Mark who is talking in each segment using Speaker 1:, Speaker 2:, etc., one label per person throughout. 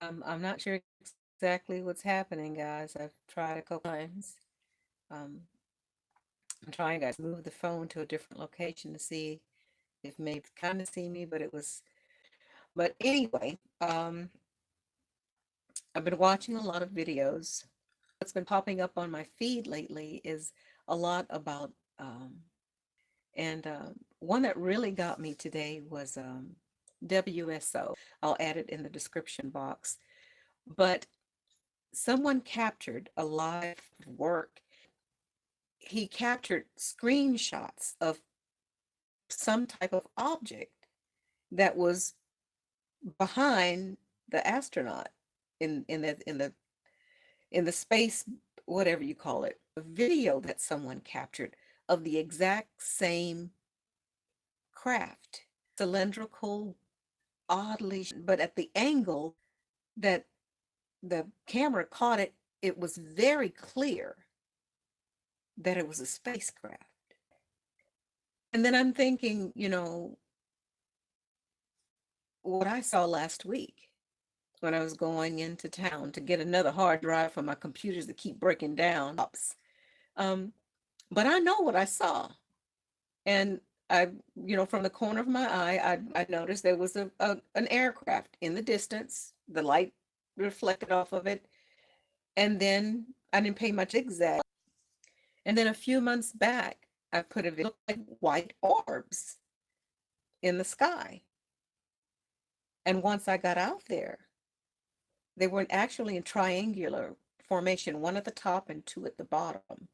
Speaker 1: I'm not sure exactly what's happening, guys. I've tried a couple times. Um, I'm trying, guys, to move the phone to a different location to see if maybe kind of see me, but it was. But anyway, I've been watching a lot of videos. What's been popping up on my feed lately is a lot about, and one that really got me today was WSO. I'll add it in the description box. But someone captured a live work. He captured screenshots of some type of object that was behind the astronaut in the space, whatever you call it, a video that someone captured of the exact same craft, cylindrical, oddly, but at the angle that the camera caught it, it was very clear that it was a spacecraft. And then I'm thinking, what I saw last week when I was going into town to get another hard drive for my computers that keep breaking down. Um, but I know what I saw. And from the corner of my eye, I noticed there was an aircraft in the distance. The light reflected off of it. And then I didn't pay much exact. And then a few months back, I put a video looked like white orbs in the sky. And once I got out there, they were actually in triangular formation, one at the top and two at the bottom.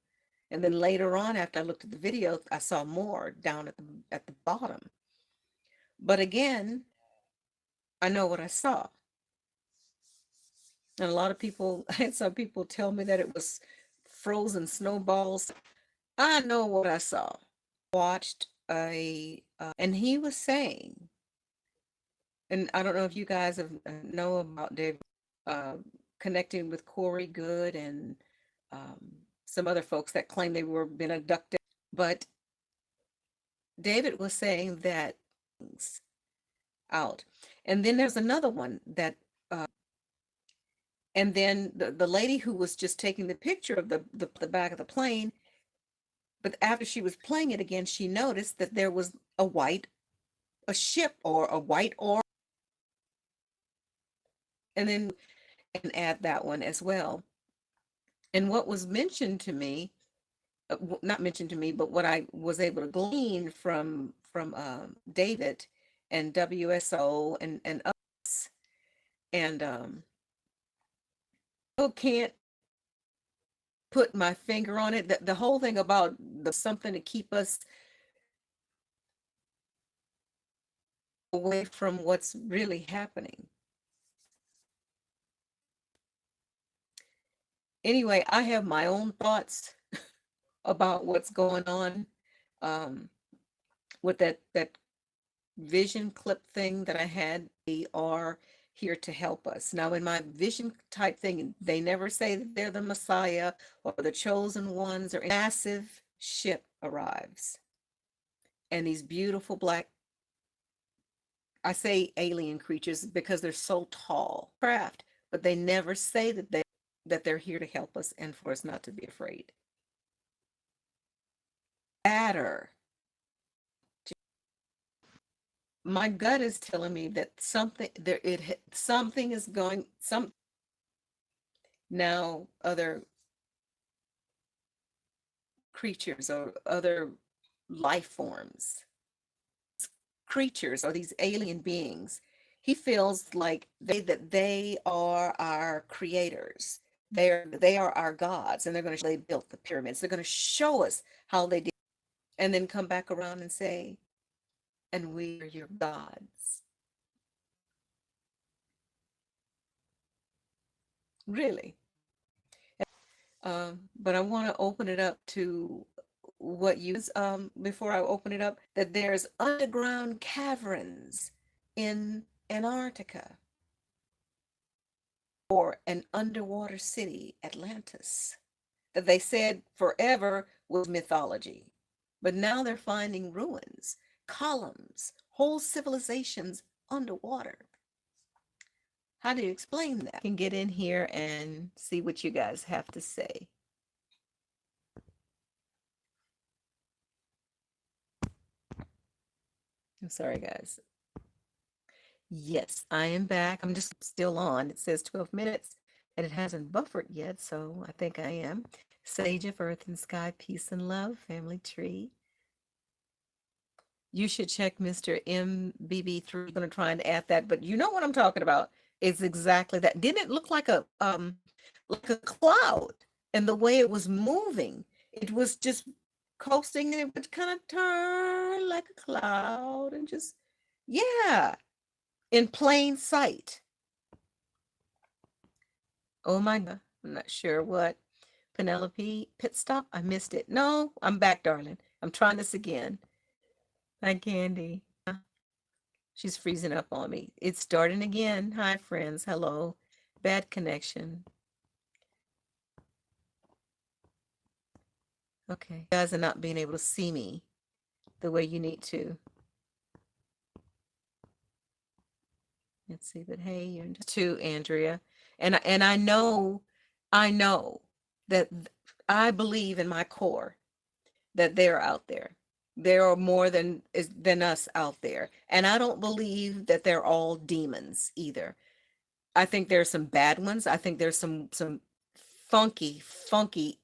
Speaker 1: And then later on, after I looked at the video, I saw more down at the bottom. But again, I know what I saw. And a lot of people, I had some people tell me that it was frozen snowballs. I know what I saw. Watched and he was saying, and I don't know if you guys know about Dave uh, connecting with Corey Good and some other folks that claim they were been abducted. But David was saying that out. And then there's another one that, and then the lady who was just taking the picture of the back of the plane, but after she was playing it again, she noticed that there was a ship or a white orb, and then and add that one as well. And what was mentioned to me, not mentioned to me, but what I was able to glean from David and WSO and us, and still can't put my finger on it. The whole thing about the something to keep us away from what's really happening. Anyway, I have my own thoughts about what's going on um, with that vision clip thing that I had. They are here to help us. Now, in my vision type thing, they never say that they're the Messiah or the chosen ones, or a massive ship arrives. And these beautiful black, I say alien creatures because they're so tall, craft, but they never say that they're here to help us and for us not to be afraid. Matter. My gut is telling me that something is going some now other creatures or other life forms, creatures or these alien beings. He feels like they are our creators. They are our gods, and they're going to they built the pyramids. They're going to show us how they did, and then come back around and say, "And we are your gods." Really. But I want to open it up to what you before I open it up, that there's underground caverns in Antarctica, or an underwater city, Atlantis, that they said forever was mythology. But now they're finding ruins, columns, whole civilizations underwater. How do you explain that? I can get in here and see what you guys have to say. I'm sorry, guys. Yes, I am back. I'm just still on. It says 12 minutes and it hasn't buffered yet, so I think I am. Sage of Earth and Sky, Peace and Love, Family Tree. You should check Mr. MBB3. I'm going to try and add that, but you know what I'm talking about. It's exactly that. Didn't it look like a cloud? And the way it was moving, it was just coasting and it would kind of turn like a cloud and just, yeah, in plain sight. Oh my God. I'm not sure what. Penelope, pit stop. I missed it. No, I'm back, darling. I'm trying this again. Hi, Candy. She's freezing up on me. It's starting again. Hi, friends. Hello. Bad connection. Okay. You guys are not being able to see me the way you need to. Let's see, but hey, you're too, Andrea. And I know that I believe in my core that they're out there. There are more than us out there. And I don't believe that they're all demons either. I think there's some bad ones. I think there's some funky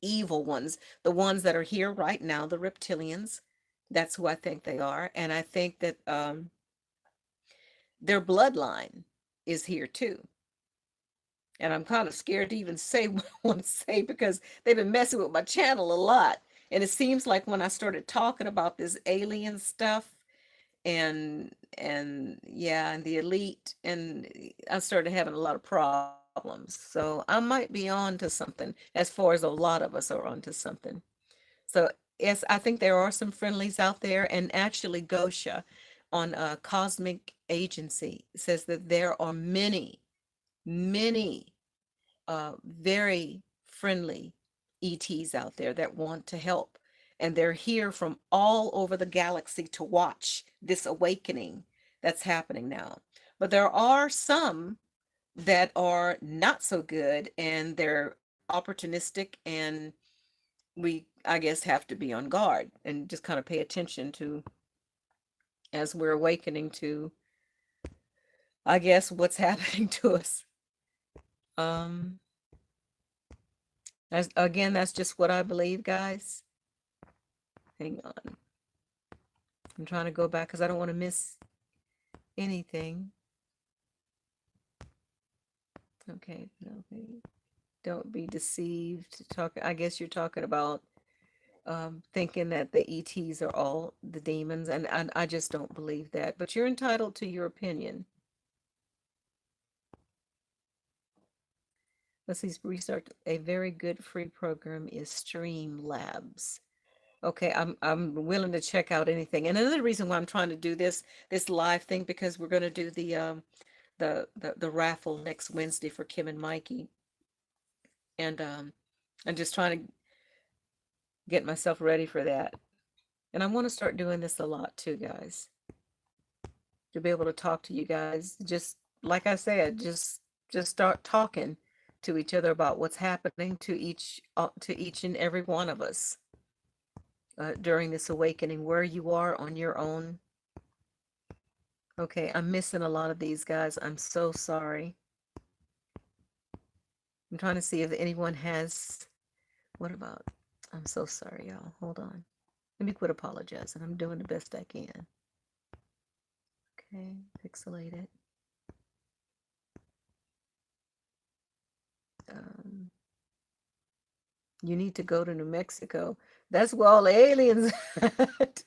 Speaker 1: evil ones. The ones that are here right now, the reptilians. That's who I think they are. And I think that their bloodline is here too. And I'm kind of scared to even say what I want to say because they've been messing with my channel a lot. And it seems like when I started talking about this alien stuff and yeah, and the elite, and I started having a lot of problems. So I might be on to something as far as a lot of us are onto something. So yes, I think there are some friendlies out there, and actually Gosha on Cosmic Agency says that there are many very friendly ETs out there that want to help. And they're here from all over the galaxy to watch this awakening that's happening now. But there are some that are not so good and they're opportunistic, and we, I guess, have to be on guard and just kind of pay attention to as we're awakening to, I guess, what's happening to us. Um, that's just what I believe, guys. Hang on. I'm trying to go back because I don't want to miss anything. Okay, don't be deceived. I guess you're talking about thinking that the ETs are all the demons, and I just don't believe that. But you're entitled to your opinion. Let's see, restart. A very good free program is Streamlabs. Okay, I'm willing to check out anything. And another reason why I'm trying to do this live thing, because we're going to do the raffle next Wednesday for Kim and Mikey, and I'm just trying to get myself ready for that. And I want to start doing this a lot too, guys, to be able to talk to you guys. Just like I said, just start talking to each other about what's happening to each and every one of us during this awakening, where you are on your own. Okay, I'm missing a lot of these guys. I'm so sorry. I'm trying to see if anyone has. What about? I'm so sorry, y'all. Hold on. Let me quit apologizing. I'm doing the best I can. Okay, pixelate it. You need to go to New Mexico. That's where all the aliens at.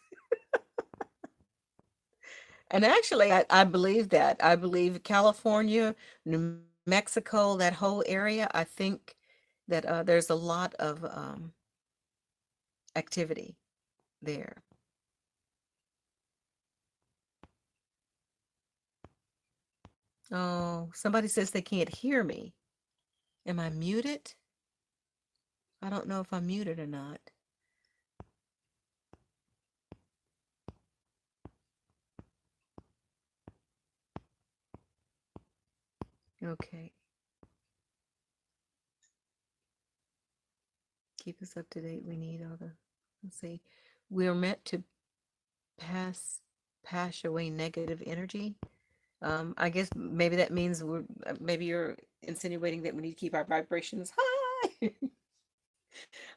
Speaker 1: And actually, I believe that. I believe California, New Mexico, that whole area, I think that there's a lot of activity there. Oh, somebody says they can't hear me. Am I muted? I don't know if I'm muted or not. Okay. Keep us up to date. We need all the, let's see. We're meant to pass pass away negative energy. I guess maybe that means maybe you're insinuating that we need to keep our vibrations high.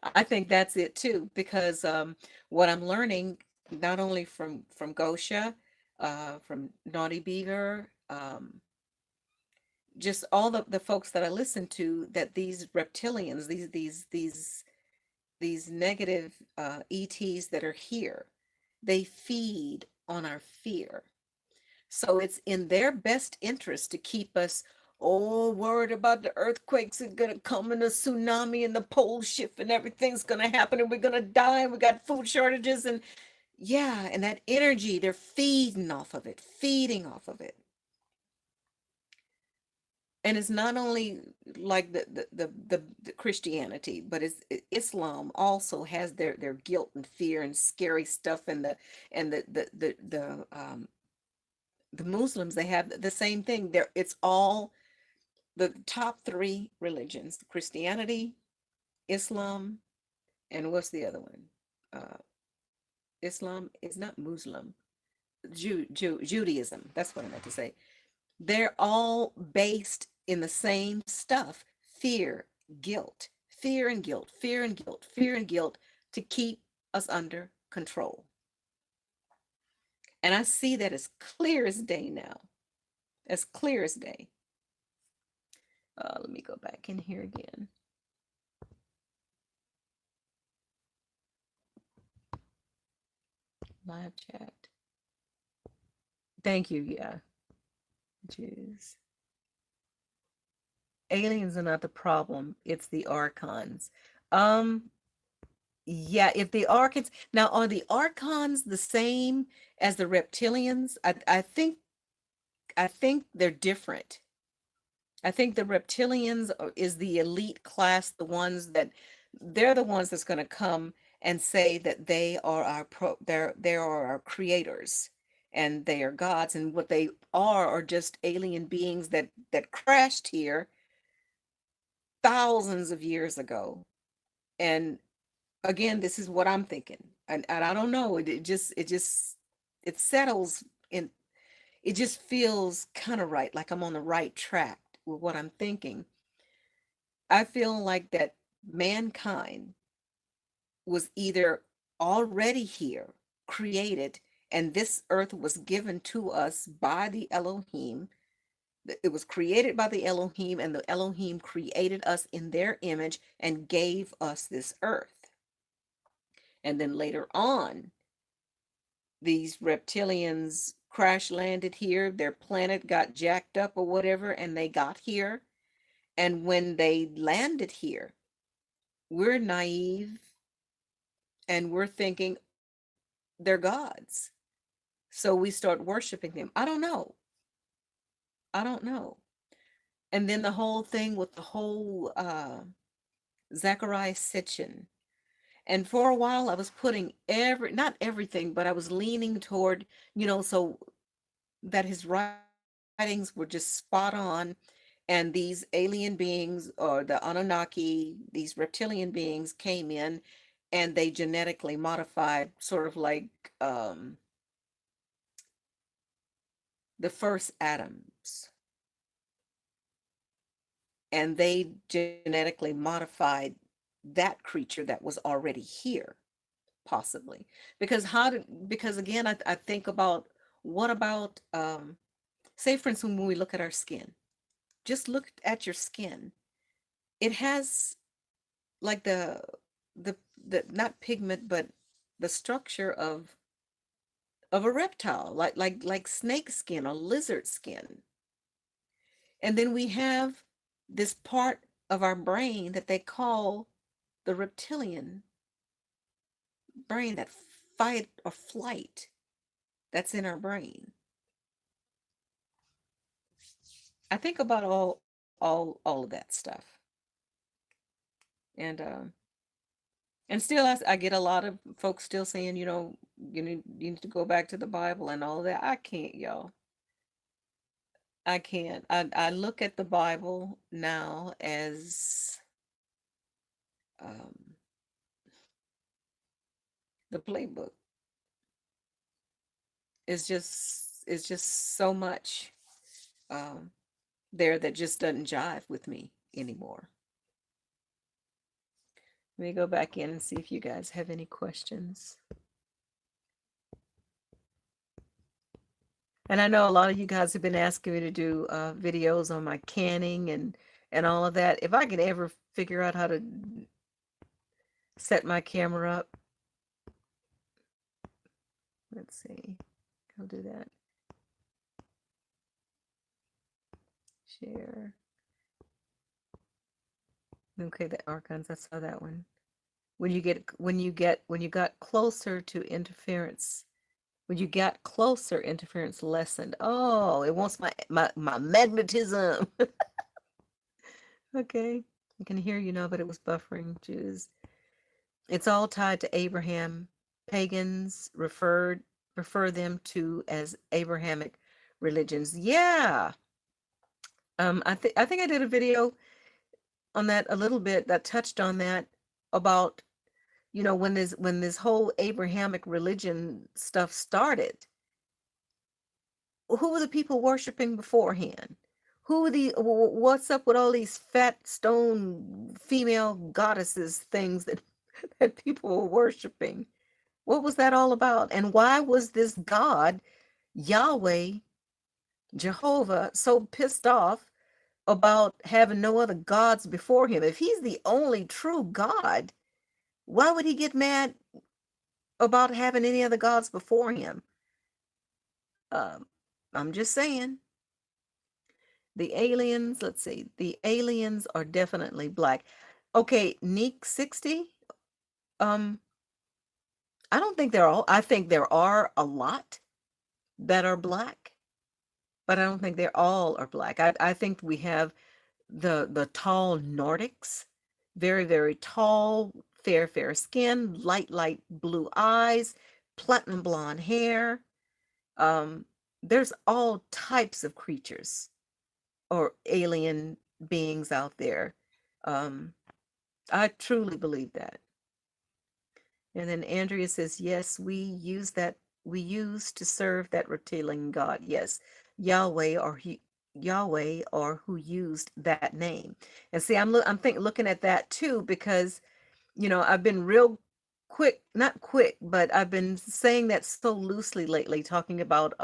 Speaker 1: I think that's it too, because what I'm learning, not only from Gosha, from Naughty Beaver, just all the folks that I listen to, that these reptilians, these negative ETs that are here, they feed on our fear. So it's in their best interest to keep us all worried about the earthquakes are gonna come and a tsunami and the pole shift and everything's gonna happen and we're gonna die and we got food shortages and yeah, and that energy, they're feeding off of it, feeding off of it. And it's not only like the Christianity, but Islam also has their guilt and fear and scary stuff, and the Muslims, they have the same thing. There, it's all the top three religions: Christianity, Islam, and what's the other one? Uh, Islam is not Muslim. Judaism. That's what I meant to say. They're all based in the same stuff: fear, guilt, fear and guilt, fear and guilt, fear and guilt, to keep us under control. And I see that as clear as day now, as clear as day. Let me go back in here again. Live chat. Thank you. Yeah. Jews. Aliens are not the problem. It's the archons. Um, yeah, if the archons, now are the archons the same as the reptilians? I think they're different. I think the reptilians is the elite class, the ones that they're the ones that's going to come and say that they are they are our creators and they are gods, and what they are just alien beings that crashed here thousands of years ago. And again, this is what I'm thinking. And I don't know, it settles in, it just feels kind of right, like I'm on the right track with what I'm thinking. I feel like that mankind was either already here, created, and this earth was given to us by the Elohim. It was created by the Elohim, and the Elohim created us in their image and gave us this earth. And then later on, these reptilians crash landed here, their planet got jacked up or whatever, and they got here. And when they landed here, we're naive and we're thinking they're gods. So we start worshiping them. I don't know. I don't know. And then the whole thing with the whole Zachariah Sitchin. And for a while I was putting not everything, but I was leaning toward, so that his writings were just spot on. And these alien beings, or the Anunnaki, these reptilian beings, came in and they genetically modified, sort of like the first atoms, and they genetically modified that creature that was already here, possibly. Because again, I think about, what about say for instance, when we look at our skin, just look at your skin. It has like the not pigment, but the structure of a reptile, like snake skin or lizard skin. And then we have this part of our brain that they call the reptilian brain, that fight or flight that's in our brain. I think about all of that stuff. And still I get a lot of folks still saying, you need to go back to the Bible and all that. I can't, y'all. I can't. I look at the Bible now as um, the playbook. It's just so much um, there that just doesn't jive with me anymore. Let me go back in and see if you guys have any questions. And I know a lot of you guys have been asking me to do videos on my canning and all of that. If I could ever figure out how to set my camera up, let's see, I'll do that. Share. Okay, the archons. I saw that one. When you got closer to interference, when you got closer, interference lessened. Oh, it wants my magnetism. Okay, I can hear you now, but it was buffering. Jews. It's all tied to Abraham. Pagans refer them to as Abrahamic religions. Yeah. I think I did a video on that a little bit that touched on that about when this whole Abrahamic religion stuff started, who were the people worshiping beforehand? What's up with all these fat stone female goddesses things that that people were worshiping? What was that all about? And why was this God, Yahweh, Jehovah, so pissed off about having no other gods before him? If he's the only true God, why would he get mad about having any other gods before him? Um, I'm just saying. The aliens, let's see, the aliens are definitely black. Okay, Neek 60. Um, I don't think they're all, I think there are a lot that are black, but I don't think they're all are black. I think we have the tall Nordics, very, very tall, fair skin, light blue eyes, platinum blonde hair. Um, there's all types of creatures or alien beings out there. Um, I truly believe that. And then Andrea says, yes, we use to serve that reptilian god. Yes, Yahweh Yahweh or who used that name. And see, I'm looking at that too because I've been real quick, not quick, but I've been saying that so loosely lately, talking about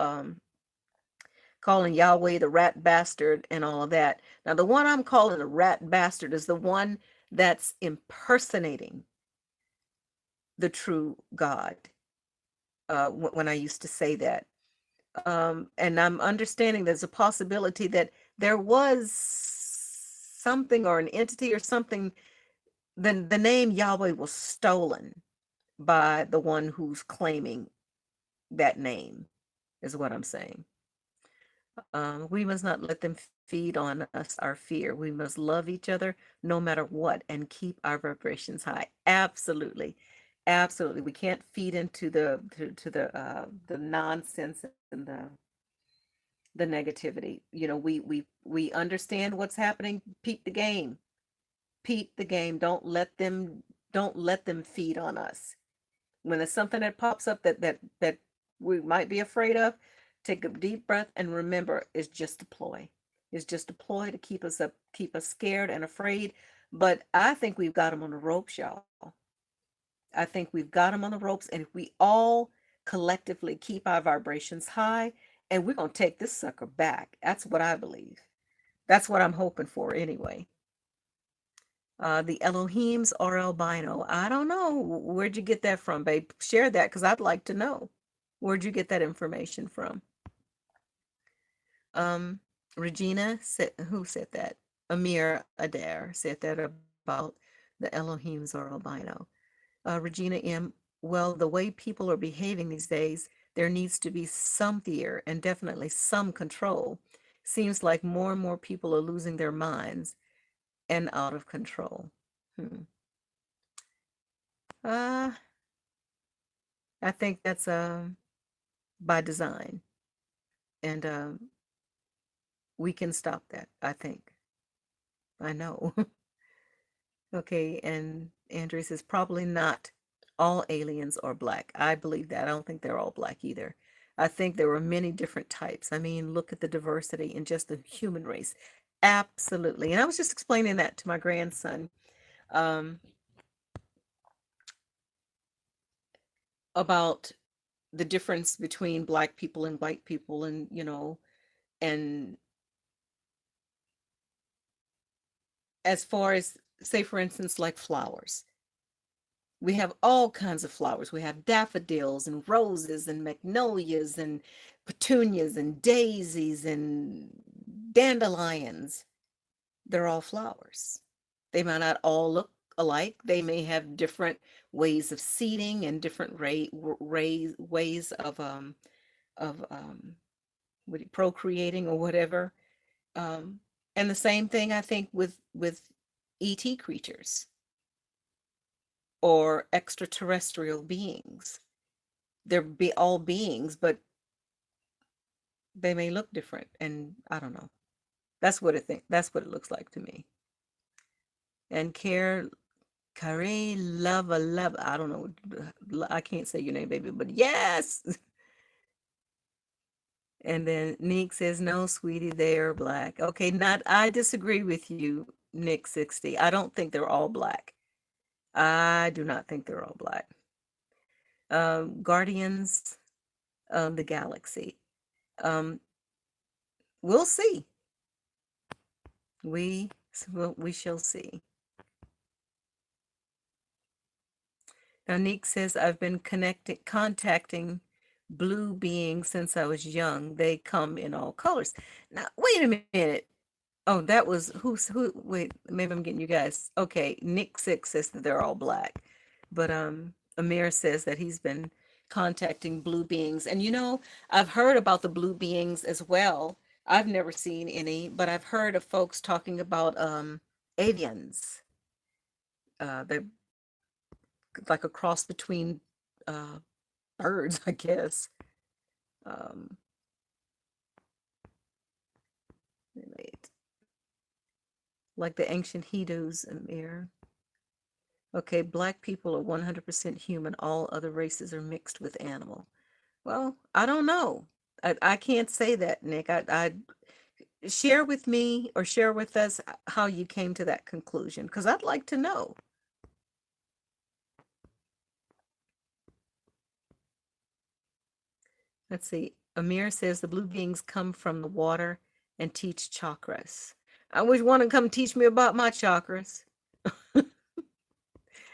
Speaker 1: calling Yahweh the rat bastard and all of that. Now, the one I'm calling a rat bastard is the one that's impersonating the true God. When I used to say that, and I'm understanding there's a possibility that there was something or an entity or something. Then the name Yahweh was stolen by the one who's claiming that name, is what I'm saying. We must not let them feed on us our fear. We must love each other no matter what and keep our vibrations high. Absolutely. Absolutely. We can't feed into the nonsense and the negativity. We understand what's happening. Peep the game. Peep the game. Don't let them feed on us. When there's something that pops up that we might be afraid of, take a deep breath and remember it's just a ploy. It's just a ploy to keep us up, keep us scared and afraid. But I think we've got them on the ropes, y'all. I think we've got them on the ropes, and if we all collectively keep our vibrations high, and we're gonna take this sucker back. That's what I believe. That's what I'm hoping for anyway. The Elohims are albino. I don't know. Where'd you get that from, babe? Share that because I'd like to know. Where'd you get that information from? Um, Regina said, who said that? Amir Adair said that about the Elohims are albino. Regina M. Well, the way people are behaving these days, there needs to be some fear and definitely some control. Seems like more and more people are losing their minds and out of control. Hmm. Uh, I think that's by design. And We can stop that, I think. I know. Okay, and Andrea says probably not all aliens are black. I believe that. I don't think they're all black either. I think there were many different types. I mean, look at the diversity in just the human race. Absolutely. And I was just explaining that to my grandson um, about the difference between black people and white people, and and as far as, say, for instance, like flowers. We have all kinds of flowers. We have daffodils and roses and magnolias and petunias and daisies and dandelions. They're all flowers. They might not all look alike. They may have different ways of seeding and different ways of procreating or whatever. And the same thing I think with ET creatures or extraterrestrial beings. They're all beings, but they may look different, and I don't know. That's what it looks like to me. And Care love. I don't know. I can't say your name, baby, but yes. And then Nick says, no, sweetie, they're black. Okay, not I disagree with you, Nick 60. I don't think they're all black. I do not think they're all black. Guardians of the Galaxy. Um, we'll see. We we shall see. Now, Nick says, I've been contacting blue beings since I was young. They come in all colors. Now, wait a minute. Oh, that was who? Wait, maybe I'm getting you guys. Okay, Nick Six says that they're all black, but Amir says that he's been contacting blue beings, and I've heard about the blue beings as well. I've never seen any, but I've heard of folks talking about avians. They're like a cross between uh, birds, I guess. Um, wait, like the ancient Hindus, Amir. Okay, black people are 100% human. All other races are mixed with animal. Well, I don't know. I can't say that, Nick. I share with me or share with us how you came to that conclusion, because I'd like to know. Let's see. Amir says the blue beings come from the water and teach chakras. I wish one would come teach me about my chakras.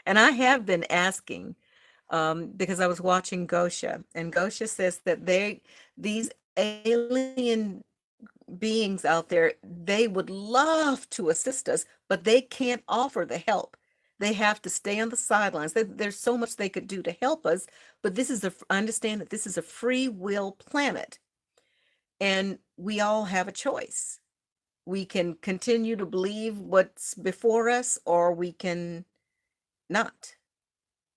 Speaker 1: And I have been asking because I was watching Gosha, and Gosha says that these alien beings out there, they would love to assist us, but they can't offer the help. They have to stay on the sidelines. There's so much they could do to help us, but I understand that this is a free will planet, and we all have a choice. We can continue to believe what's before us, or we can not.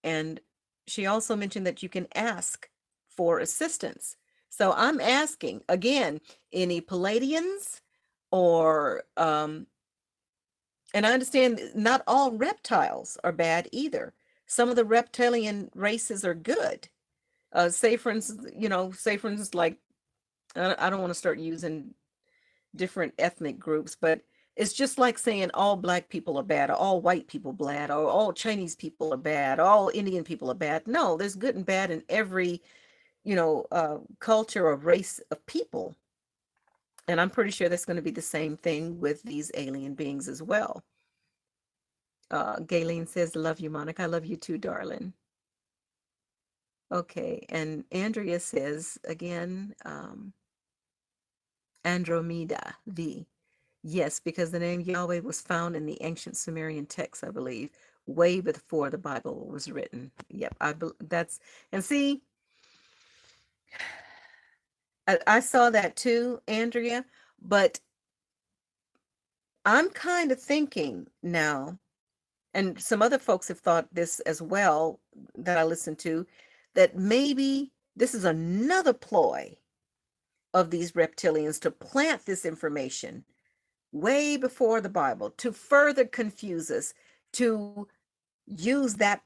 Speaker 1: And she also mentioned that you can ask for assistance. So I'm asking again, any Palladians or, and I understand not all reptiles are bad either. Some of the reptilian races are good. Say for instance, like, I don't want to start using different ethnic groups, but it's just like saying all black people are bad, or all white people bad, or all Chinese people are bad, or all Indian people are bad. No, there's good and bad in every, culture or race of people. And I'm pretty sure that's going to be the same thing with these alien beings as well. Gayleen says, love you, Monica. I love you too, darling. Okay. And Andrea says, again, Andromeda V. Yes, because the name Yahweh was found in the ancient Sumerian texts, I believe, way before the Bible was written. Yep, that's, and see, I saw that too, Andrea, but I'm kind of thinking now, and some other folks have thought this as well that I listened to, that maybe this is another ploy of these reptilians to plant this information way before the Bible to further confuse us, to use that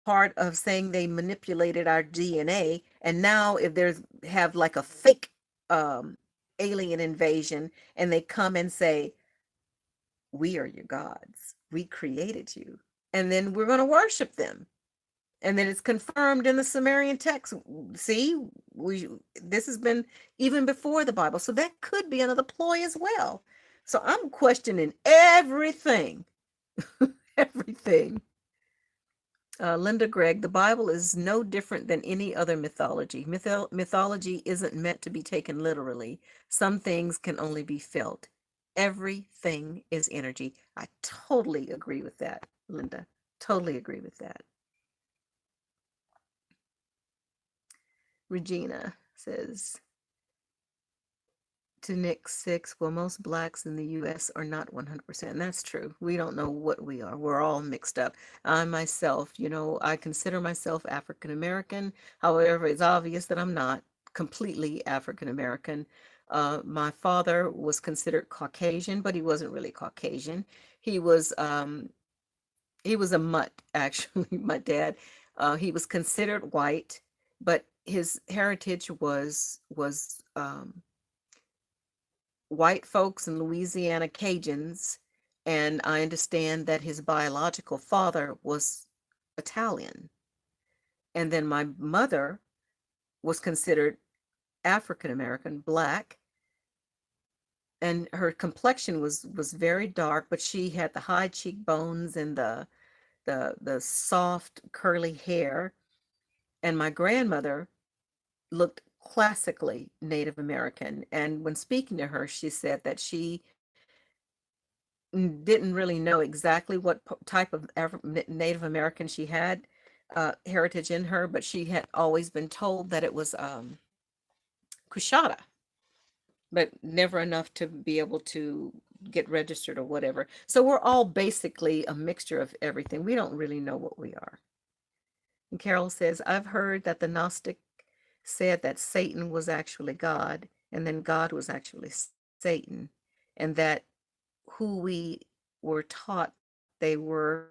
Speaker 1: part of saying they manipulated our DNA. And now if there's have like a fake alien invasion and they come and say, we are your gods, we created you, and then we're going to worship them, and then it's confirmed in the Sumerian text. See, we this has been even before the Bible, so that could be another ploy as well. So I'm questioning everything. Everything. Linda Gregg, the Bible is no different than any other mythology. Mythology isn't meant to be taken literally. Some things can only be felt. Everything is energy. I totally agree with that, Linda. Totally agree with that. Regina says to Nick 6, well, most blacks in the U.S. are not 100%. That's true. We don't know what we are. We're all mixed up. I myself, I consider myself African American. However, it's obvious that I'm not completely African American. My father was considered Caucasian, but he wasn't really Caucasian. He was a mutt, actually. My dad, he was considered white, but his heritage was white folks in Louisiana, Cajuns, and I understand that his biological father was Italian. And then my mother was considered African American, black, and her complexion was very dark, but she had the high cheekbones and the soft curly hair. And my grandmother looked classically Native American. And when speaking to her, she said that she didn't really know exactly what type of Native American she had heritage in her, but she had always been told that it was Kushada, but never enough to be able to get registered or whatever. So we're all basically a mixture of everything. We don't really know what we are. And Carol says, I've heard that the Gnostic said that Satan was actually God, and then God was actually Satan, and that who we were taught they were,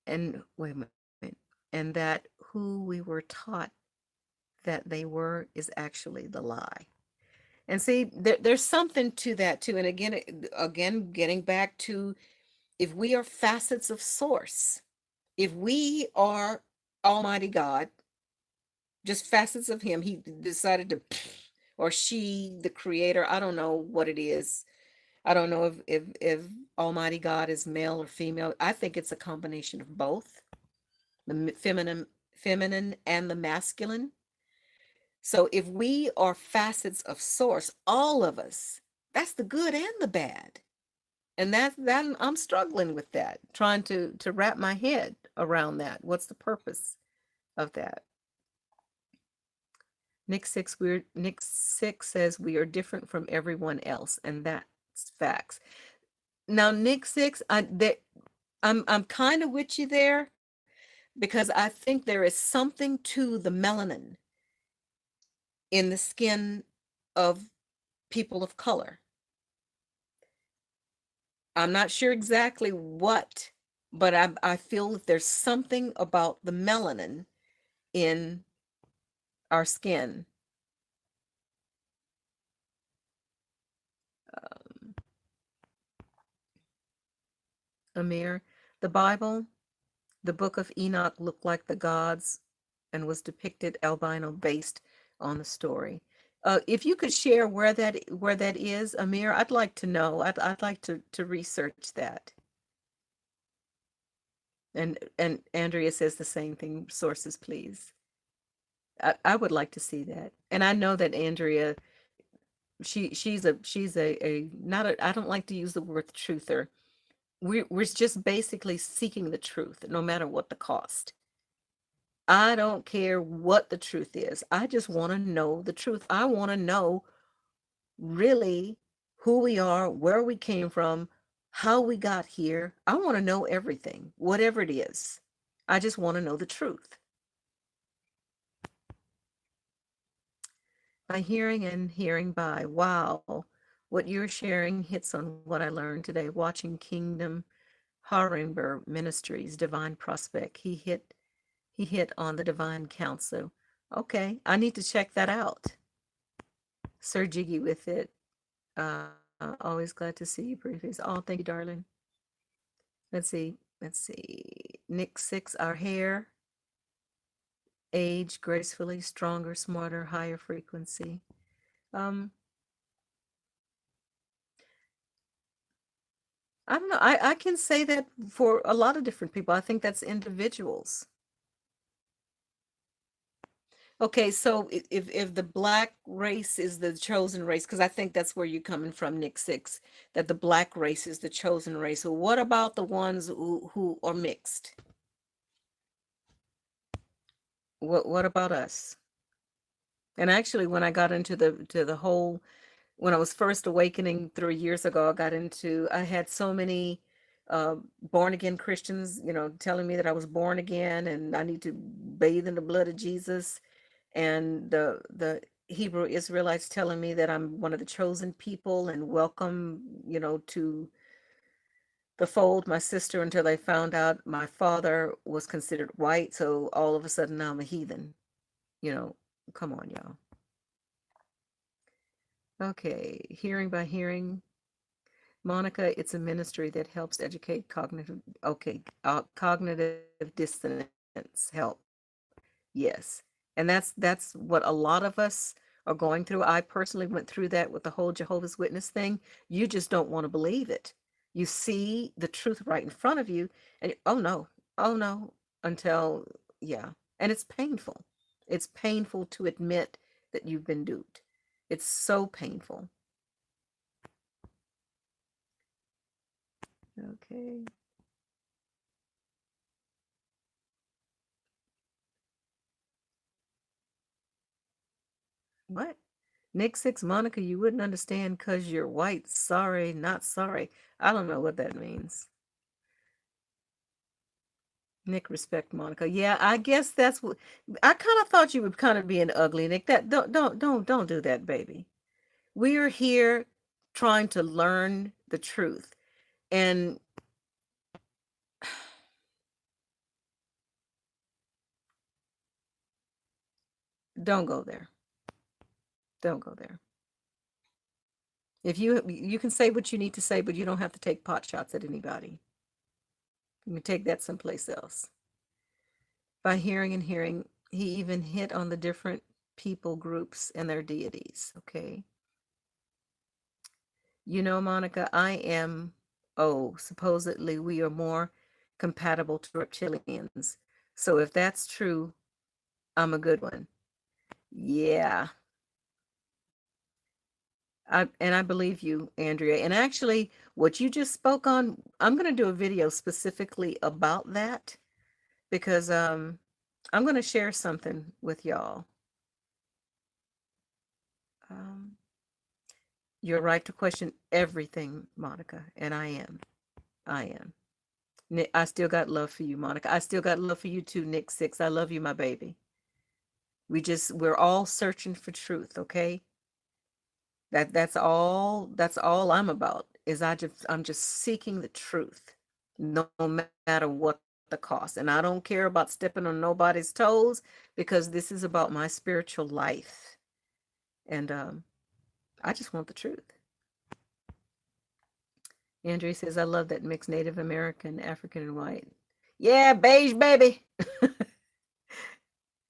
Speaker 1: and wait a minute, and that who we were taught that they were is actually the lie. And see, there's something to that too. And again, getting back to, if we are facets of source, if we are Almighty God, just facets of him, he decided to, or she, the creator, I don't know what it is. I don't know if Almighty God is male or female. I think it's a combination of both, the feminine and the masculine. So if we are facets of source, all of us, that's the good and the bad. And that I'm struggling with that, trying to wrap my head around that. What's the purpose of that? Nick 6 says we are different from everyone else, and that's facts. Now, Nick 6, I'm kind of with you there, because I think there is something to the melanin in the skin of people of color. I'm not sure exactly what, but I feel that there's something about the melanin in our skin. Amir, the Bible, the book of Enoch looked like the gods and was depicted albino based on the story. If you could share where that is, Amir, I'd like to know. I'd like to research that. And Andrea says the same thing. Sources, please. I would like to see that. And I know that Andrea, she's a not a, I don't like to use the word truther. We're just basically seeking the truth, no matter what the cost. I don't care what the truth is. I just want to know the truth. I want to know really who we are, where we came from, how we got here. I want to know everything, whatever it is. I just want to know the truth. hearing and hearing by. Wow. What you're sharing hits on what I learned today watching Kingdom Harbinger Ministries Divine Prospect. He hit on the divine counsel. Okay, I need to check that out. Sir Jiggy with it. Always glad to see you, Preface. Oh, thank you, darling. Let's see. Nick Six, our hair, age gracefully, stronger, smarter, higher frequency. Um, I don't know. I can say that for a lot of different people. I think that's individuals. Okay, so if the black race is the chosen race, because I think that's where you're coming from, Nick Six, that the black race is the chosen race. So what about the ones who are mixed? What about us? And actually, when I got into the whole, when I was first awakening 3 years ago, I had so many born again Christians, telling me that I was born again and I need to bathe in the blood of Jesus, and the Hebrew Israelites telling me that I'm one of the chosen people and welcome, to the fold, my sister, until they found out my father was considered white. So all of a sudden now I'm a heathen. You know, come on, y'all. Okay, hearing by hearing. Monica, it's a ministry that helps educate cognitive, okay, cognitive dissonance help. Yes. And that's what a lot of us are going through. I personally went through that with the whole Jehovah's Witness thing. You just don't want to believe it. You see the truth right in front of you, and oh no, until, yeah. And it's painful. It's painful to admit that you've been duped. It's so painful. Okay. What? Nick Six, Monica, you wouldn't understand because you're white. Sorry, not sorry. I don't know what that means. Nick, respect Monica. Yeah, I guess that's what I kind of thought you would kind of be an ugly Nick. That don't do that, baby. We are here trying to learn the truth. And don't go there. Don't go there. If you can say what you need to say, but you don't have to take pot shots at anybody. You can take that someplace else. By hearing and hearing, he even hit on the different people groups and their deities. Okay. Monica, supposedly we are more compatible to reptilians. So if that's true, I'm a good one. Yeah. And I believe you, Andrea. And actually, what you just spoke on, I'm going to do a video specifically about that because I'm going to share something with y'all. Um, you're right to question everything, Monica, and I am. I am. I still got love for you, Monica. I still got love for you too, Nick Six. I love you, my baby. We're all searching for truth, okay? That's all I'm about is I'm just seeking the truth, no matter what the cost. And I don't care about stepping on nobody's toes because this is about my spiritual life. And I just want the truth. Andrea says, I love that mixed Native American, African, and white. Yeah, beige, baby.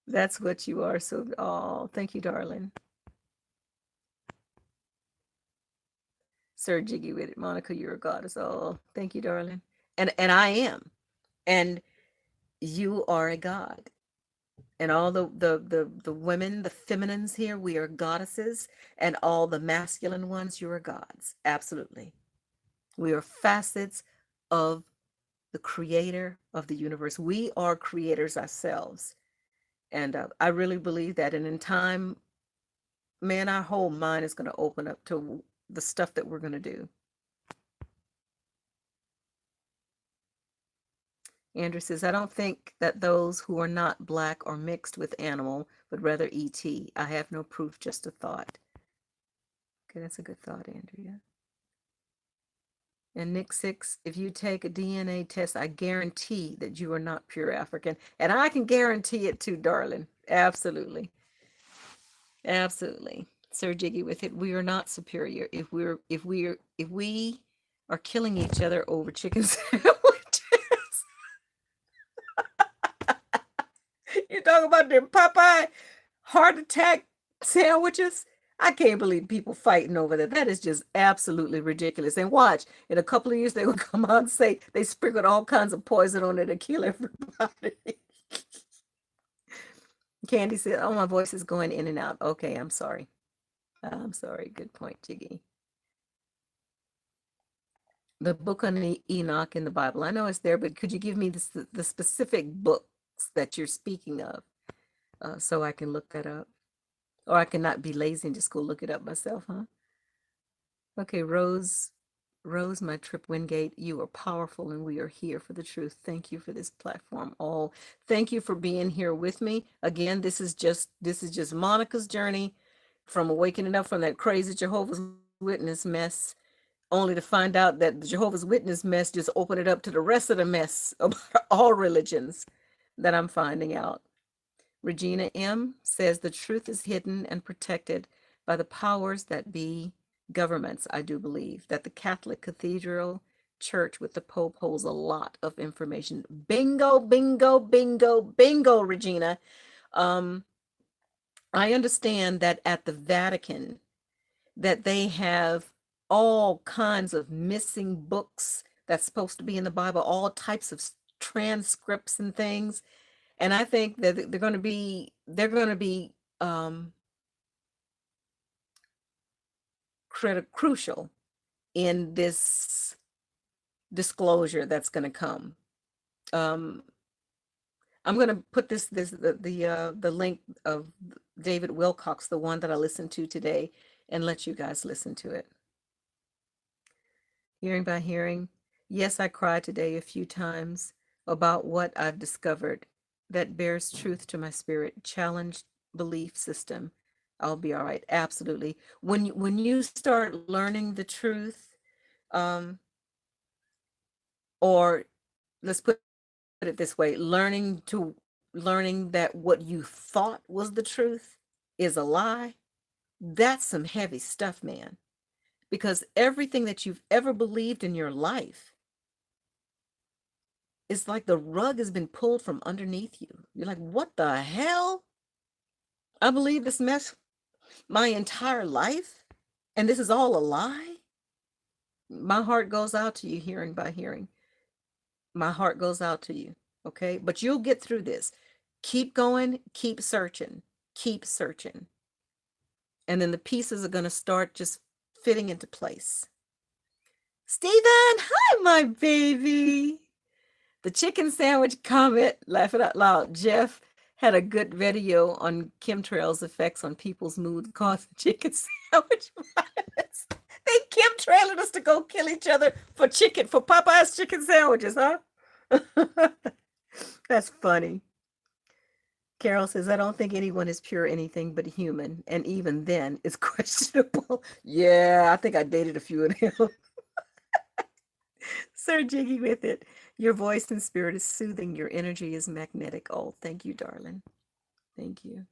Speaker 1: That's what you are. So, oh, thank you, darling. Sir Jiggy with it. Monica, you're a goddess. Oh, thank you, darling. And I am. And you are a god. And all the women, the feminines here, we are goddesses. And all the masculine ones, you are gods. Absolutely. We are facets of the creator of the universe. We are creators ourselves. And I really believe that. And in time, man, our whole mind is going to open up to the stuff that we're going to do. Andrew says, I don't think that those who are not black or mixed with animal, but rather ET. I have no proof, just a thought. Okay, that's a good thought, Andrea. And Nick Six, if you take a DNA test, I guarantee that you are not pure African. And I can guarantee it too, darling. Absolutely. Absolutely. Sir Jiggy with it. We are not superior if we are killing each other over chicken sandwiches. You talk about them Popeye heart attack sandwiches. I can't believe people fighting over that. That is just absolutely ridiculous. And watch, in a couple of years, they will come out and say they sprinkled all kinds of poison on it to kill everybody. Candy said, oh, my voice is going in and out. Okay, I'm sorry. I'm sorry. Good point, Jiggy. The book on Enoch in the Bible. I know it's there, but could you give me the specific books that you're speaking of so I can look that up? Or I cannot be lazy and just go look it up myself, huh? Okay, Rose, my trip Wingate, you are powerful and we are here for the truth. Thank you for this platform. All thank you for being here with me. Again, this is just Monica's journey from awakening up from that crazy Jehovah's Witness mess, only to find out that the Jehovah's Witness mess just opened it up to the rest of the mess about all religions that I'm finding out. Regina M. says the truth is hidden and protected by the powers that be governments. I do believe that the Catholic Cathedral Church with the Pope holds a lot of information. Bingo, bingo, bingo, bingo, Regina. I understand that at the Vatican, that they have all kinds of missing books that's supposed to be in the Bible, all types of transcripts and things. And I think that they're going to be crucial in this disclosure that's going to come. I'm going to put the link of David Wilcox, the one that I listened to today, and let you guys listen to it. Hearing by hearing. Yes, I cried today a few times about what I've discovered that bears truth to my spirit, challenged belief system. I'll be all right. Absolutely. When you start learning the truth, or let's put it this way, learning that what you thought was the truth is a lie, that's some heavy stuff, man. Because everything that you've ever believed in your life, it's like the rug has been pulled from underneath you. You're like, what the hell? I believe this mess my entire life, and this is all a lie? My heart goes out to you, hearing by hearing. My heart goes out to you, okay? But you'll get through this. Keep going, keep searching, keep searching. And then the pieces are going to start just fitting into place. Stephen, hi, my baby. The chicken sandwich comment, laughing out loud. Jeff had a good video on chemtrails effects on people's mood causing chicken sandwich violence. They chemtrailing us to go kill each other for Popeye's chicken sandwiches, huh? That's funny. Carol says, I don't think anyone is pure anything but human, and even then it's questionable. Yeah, I think I dated a few of them. Sir Jiggy with it. Your voice and spirit is soothing. Your energy is magnetic. Oh, thank you, darling. Thank you.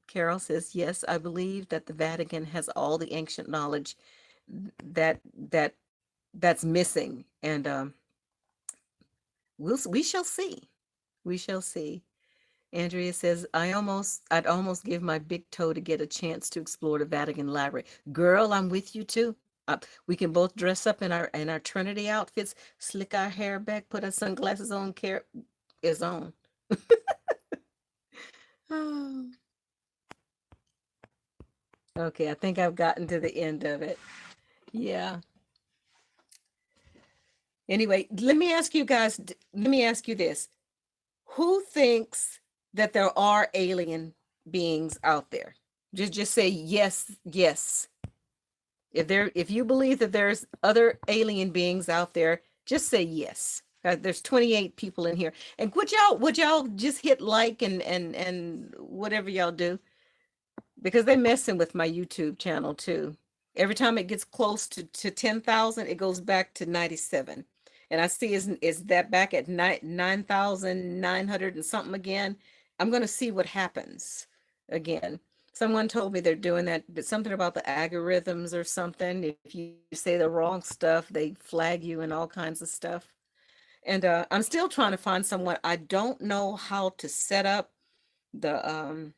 Speaker 1: Carol says, yes, I believe that the Vatican has all the ancient knowledge that's missing. And we shall see. We shall see. Andrea says, I'd almost give my big toe to get a chance to explore the Vatican library. Girl, I'm with you too. We can both dress up in our Trinity outfits, slick our hair back, put our sunglasses on. Care is on. Oh. Okay, I think I've gotten to the end of it. Yeah. Anyway, let me ask you this. Who thinks that there are alien beings out there? Just say yes, yes. If you believe that there's other alien beings out there, just say yes. There's 28 people in here. And would y'all just hit like and whatever y'all do, because they're messing with my YouTube channel too. Every time it gets close to 10,000, it goes back to 97. And I see is that back at 9,900 and something again. I'm going to see what happens again. Someone told me they're doing that, something about the algorithms or something. If you say the wrong stuff, they flag you and all kinds of stuff. And I'm still trying to find someone. I don't know how to set up the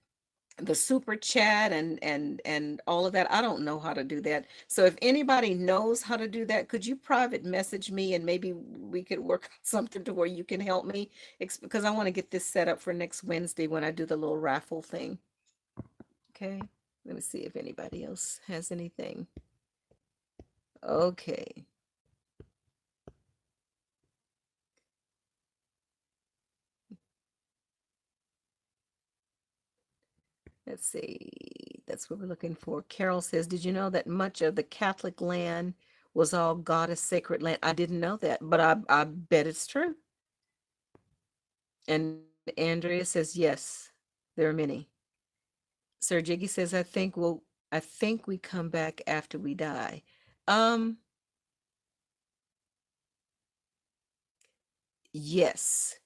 Speaker 1: super chat and all of that. I don't know how to do that. So if anybody knows how to do that, could you private message me and maybe we could work on something to where you can help me? Because I want to get this set up for next Wednesday when I do the little raffle thing. Okay. Let me see if anybody else has anything. Okay. Let's see. That's what we're looking for. Carol says, did you know that much of the Catholic land was all goddess sacred land? I didn't know that, but I bet it's true. And Andrea says, yes, there are many. Sir Jiggy says, I think we come back after we die. Um, yes.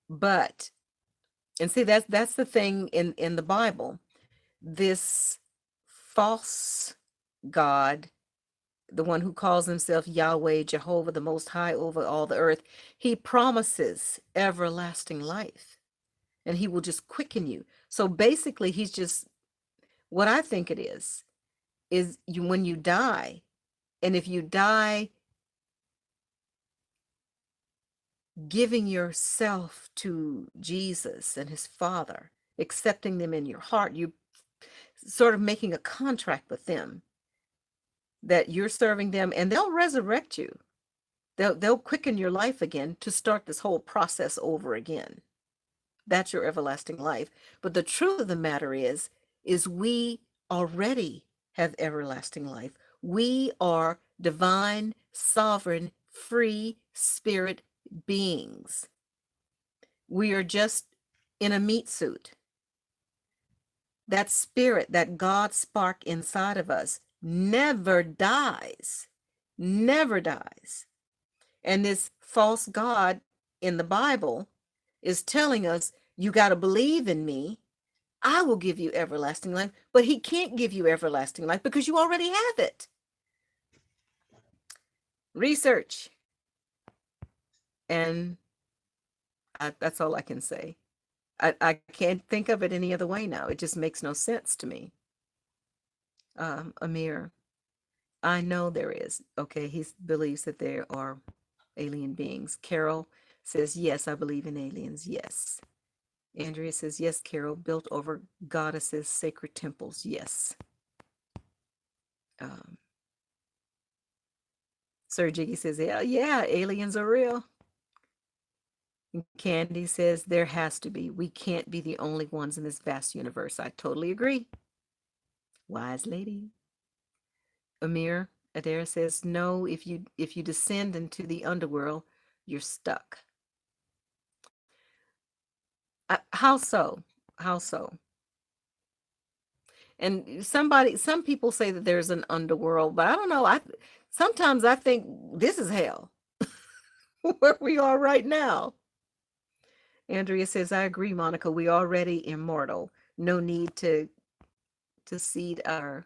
Speaker 1: But and see that's the thing in the Bible. This false God, the one who calls himself Yahweh, Jehovah, the Most High over all the earth, he promises everlasting life and he will just quicken you. So basically, he's just, what I think it is you, when you die, and if you die giving yourself to Jesus and his Father, accepting them in your heart, you sort of making a contract with them that you're serving them and they'll resurrect you. They'll quicken your life again to start this whole process over again. That's your everlasting life. But the truth of the matter is we already have everlasting life. We are divine, sovereign, free spirit beings. We are just in a meat suit. That spirit, that God spark inside of us never dies, never dies. And this false God in the Bible is telling us, you got to believe in me. I will give you everlasting life, but he can't give you everlasting life because you already have it. Research. And that's all I can say. I can't think of it any other way now. It just makes no sense to me. Amir, I know there is. Okay, he believes that there are alien beings. Carol says, yes, I believe in aliens. Yes. Andrea says, yes, Carol, built over goddesses, sacred temples. Yes. Um, Sir Jiggy says, yeah, aliens are real. Candy says, there has to be. We can't be the only ones in this vast universe. I totally agree. Wise lady. Amir Adair says, no, if you descend into the underworld, you're stuck. How so? How so? And some people say that there's an underworld, but I don't know. Sometimes I think this is hell, where we are right now. Andrea says, I agree, Monica. We already immortal. No need to cede our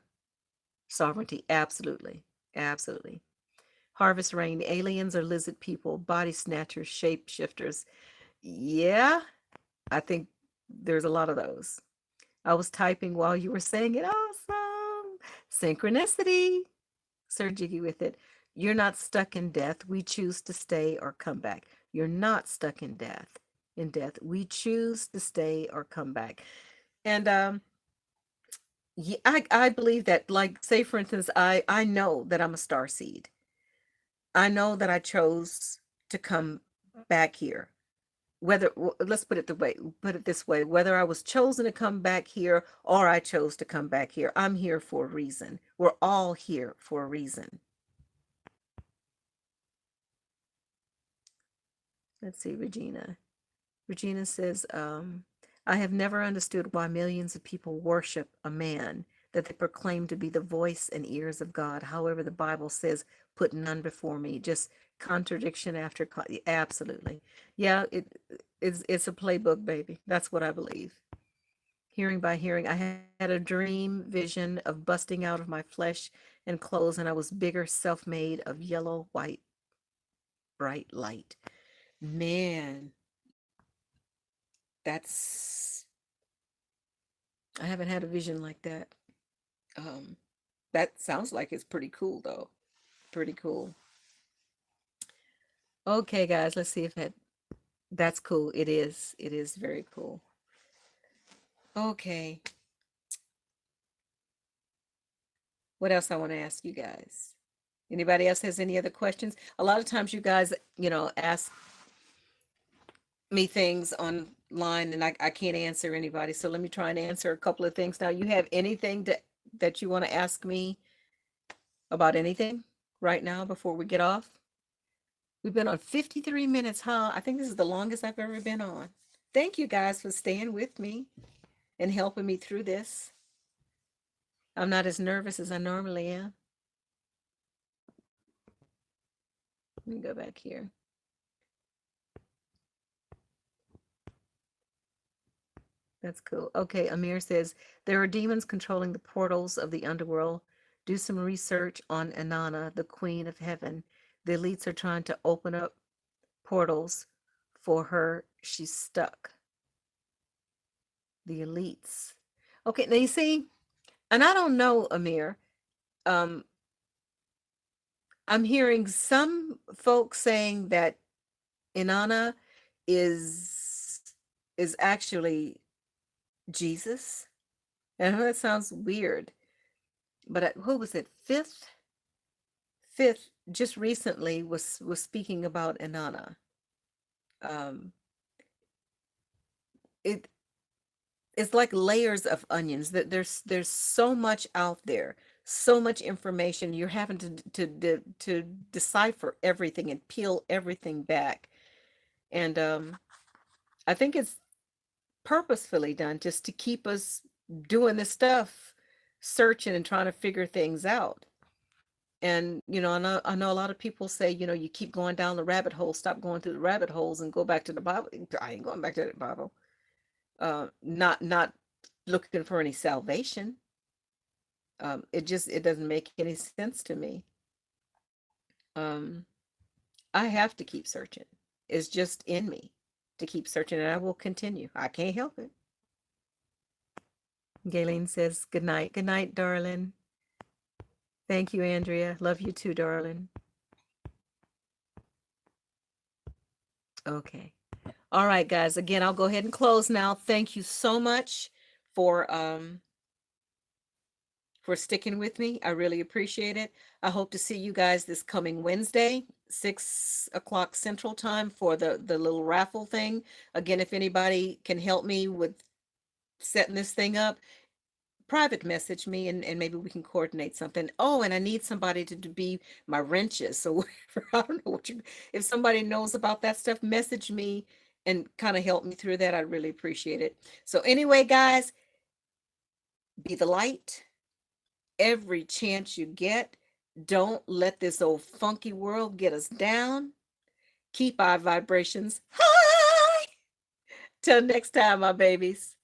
Speaker 1: sovereignty. Absolutely. Absolutely. Harvest Rain, aliens or lizard people, body snatchers, shapeshifters. Yeah, I think there's a lot of those. I was typing while you were saying it. Awesome. Synchronicity. Sir Jiggy with it. You're not stuck in death. We choose to stay or come back. You're not stuck in death. In death, we choose to stay or come back. And yeah, I believe that. Like, say for instance, I know that I'm a star seed. I know that I chose to come back here. Whether let's put it this way, whether I was chosen to come back here or I chose to come back here, I'm here for a reason. We're all here for a reason. Let's see, Regina. Regina says, I have never understood why millions of people worship a man that they proclaim to be the voice and ears of God. However, the Bible says, put none before me. Just contradiction after absolutely. Yeah, it's a playbook, baby. That's what I believe. Hearing by hearing, I had a dream vision of busting out of my flesh and clothes, and I was bigger, self-made of yellow, white, bright light. Man, that's I haven't had a vision like that. Um, that sounds like it's pretty cool though. Pretty cool. Okay, guys, let's see if that's cool. It is. It is very cool. Okay. What else I want to ask you guys? Anybody else has any other questions? A lot of times you guys, ask me things online and I can't answer anybody. So let me try and answer a couple of things. Now, you have anything that you want to ask me about anything right now before we get off? We've been on 53 minutes, huh? I think this is the longest I've ever been on. Thank you guys for staying with me and helping me through this. I'm not as nervous as I normally am. Let me go back here. That's cool. Okay, Amir says, there are demons controlling the portals of the underworld. Do some research on Inanna, the queen of heaven. The elites are trying to open up portals for her. She's stuck. The elites. Okay, now you see, and I don't know, Amir. Um, I'm hearing some folks saying that Inanna is actually Jesus. And I know that sounds weird, but who was it? Fifth just recently was speaking about Inanna. Um, it it's like layers of onions. That there's so much out there, so much information. You're having to decipher everything and peel everything back. And I think it's purposefully done just to keep us doing this stuff, searching and trying to figure things out. And I know a lot of people say, you keep going down the rabbit hole, stop going through the rabbit holes and go back to the Bible. I ain't going back to the Bible. Not looking for any salvation. It doesn't make any sense to me. Um, I have to keep searching. It's just in me to keep searching, and I will continue. I can't help it. Gayleen says, good night. Good night, darling. Thank you, Andrea. Love you too, darling. Okay. All right, guys. Again, I'll go ahead and close now. Thank you so much for sticking with me. I really appreciate it. I hope to see you guys this coming Wednesday, 6 o'clock Central Time, for the little raffle thing. Again, if anybody can help me with setting this thing up, private message me and maybe we can coordinate something. Oh, and I need somebody to be my wrenches. So I don't know if somebody knows about that stuff, message me and kind of help me through that. I'd really appreciate it. So anyway, guys, be the light every chance you get. Don't let this old funky world get us down. Keep our vibrations high. Till next time, my babies.